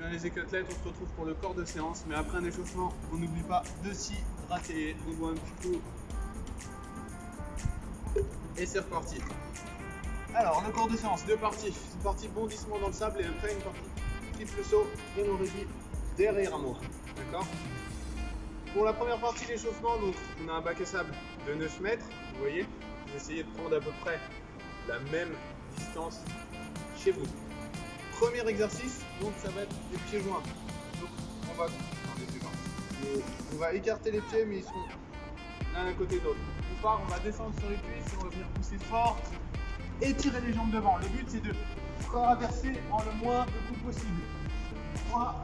bien les équathlètes, on se retrouve pour le corps de séance, mais après un échauffement, on n'oublie pas de s'hydrater. On boit un petit coup. Et c'est reparti. Alors, le corps de séance, deux parties. Une partie bondissement dans le sable et après une partie triple saut, et on réduit derrière moi. D'accord? Pour la première partie de l'échauffement, donc on a un bac à sable de 9 mètres. Vous voyez, vous essayez de prendre à peu près la même distance chez vous. Premier exercice, donc ça va être les pieds joints. Donc on va écarter les pieds, mais ils seront l'un à côté de l'autre. On part, on va descendre sur les cuisses, on va venir pousser fort et tirer les jambes devant. Le but c'est de traverser en le moins de coups possible. 3,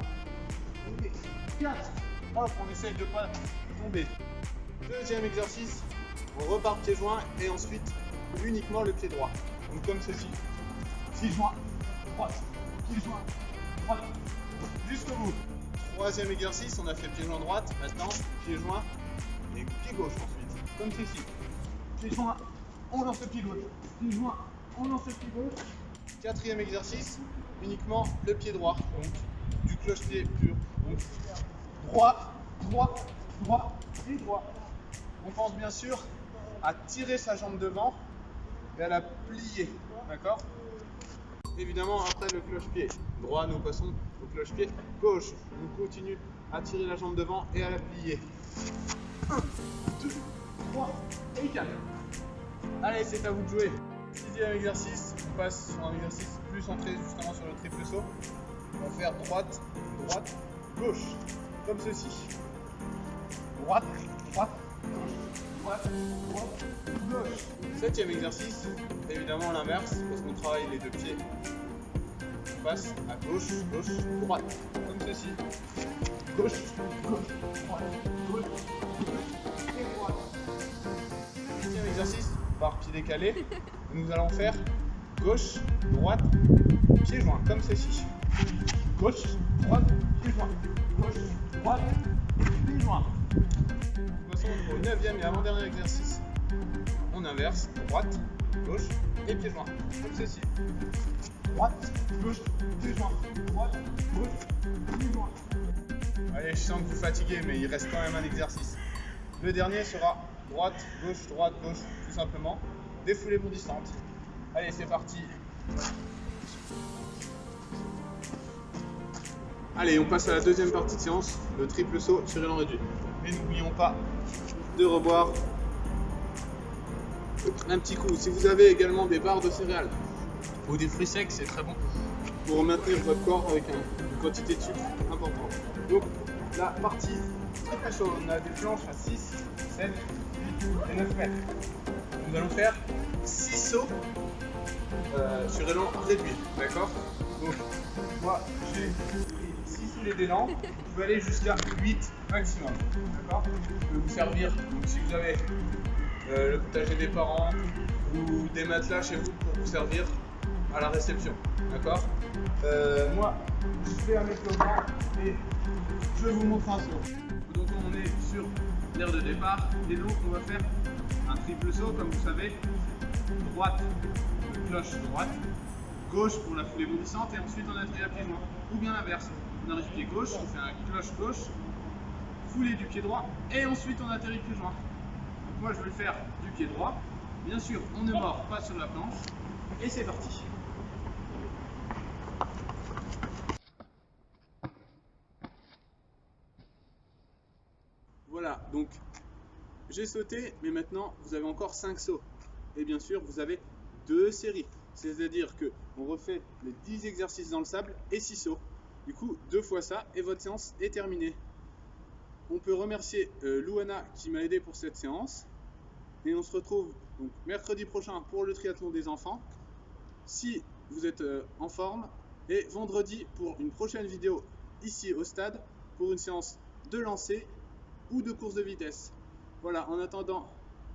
4, hop, on essaye de ne pas tomber. Deuxième exercice, on repart pieds joints et ensuite uniquement le pied droit. Donc comme ceci, pieds joints, droite, pieds joints, droite, jusqu'au bout. Troisième exercice, on a fait pied joint droite, maintenant pied joint et pied gauche ensuite, comme ceci. Pied joint, on lance le pied gauche, pied joint, on lance le pied gauche. Quatrième exercice, uniquement le pied droit, donc du cloche-pied pur. Donc droit, droit, droit et droit. On pense bien sûr à tirer sa jambe devant et à la plier, d'accord? Évidemment, après le cloche-pied droit, nous passons au cloche-pied gauche. On continue à tirer la jambe devant et à la plier. 1, 2, 3 et 4. Allez, c'est à vous de jouer. Sixième exercice, on passe sur un exercice plus centré justement sur le triple saut. On va faire droite, droite, gauche, comme ceci. Droite, droite, gauche, droite, droite, gauche. Septième exercice, évidemment l'inverse, parce qu'on travaille les deux pieds. On passe à gauche, gauche, droite, comme ceci. Gauche, gauche, droite, gauche, gauche et droite. Huitième exercice, par pied décalé, nous allons faire gauche, droite, pied joint, comme ceci. Gauche, droite, pied joint. Gauche, droite, pied joint. Passons au 9e et avant-dernier exercice. On inverse, droite, gauche et pied joint, comme ceci. Droite, gauche, pied joint. Droite, gauche, pied joint. Allez, je sens que vous fatiguez, mais il reste quand même un exercice. Le dernier sera droite, gauche, tout simplement. Défoulée bondissante. Allez, c'est parti. Allez, on passe à la deuxième partie de séance, le triple saut sur élan réduit. Mais n'oublions pas de reboire un petit coup. Si vous avez également des barres de céréales ou des fruits secs, c'est très bon pour maintenir votre corps avec une quantité de sucre importante. Donc, la partie triple saut, on a des planches à 6, 7, 8 et 9 mètres. Nous allons faire 6 sauts sur élan réduit, d'accord? Donc, moi, j'ai 6 soulevés d'élan, je peux aller jusqu'à 8 maximum, d'accord? Je peux vous servir, donc si vous avez le potager des parents ou des matelas chez vous pour vous servir à la réception, d'accord? Moi, je vais mettre le banc et je vous montre un saut. Donc on est sur l'aire de départ et donc on va faire un triple saut comme vous savez. Droite, cloche droite, gauche pour la foulée bondissante et ensuite on atterrit à pied joint. Ou bien l'inverse, on arrive pied gauche, on fait un cloche gauche, foulée du pied droit et ensuite on atterrit pied joint. Donc moi je vais le faire du pied droit. Bien sûr, on ne mord pas sur la planche et c'est parti. Voilà, donc j'ai sauté, mais maintenant vous avez encore 5 sauts. Et bien sûr, vous avez 2 séries. C'est-à-dire qu'on refait les 10 exercices dans le sable et 6 sauts. Du coup, 2 fois ça et votre séance est terminée. On peut remercier Louana qui m'a aidé pour cette séance. Et on se retrouve donc mercredi prochain pour le triathlon des enfants. Si vous êtes en forme. Et vendredi pour une prochaine vidéo ici au stade pour une séance de lancer ou de course de vitesse. Voilà, en attendant,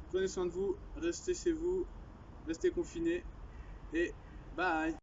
prenez soin de vous, restez chez vous, restez confinés et bye!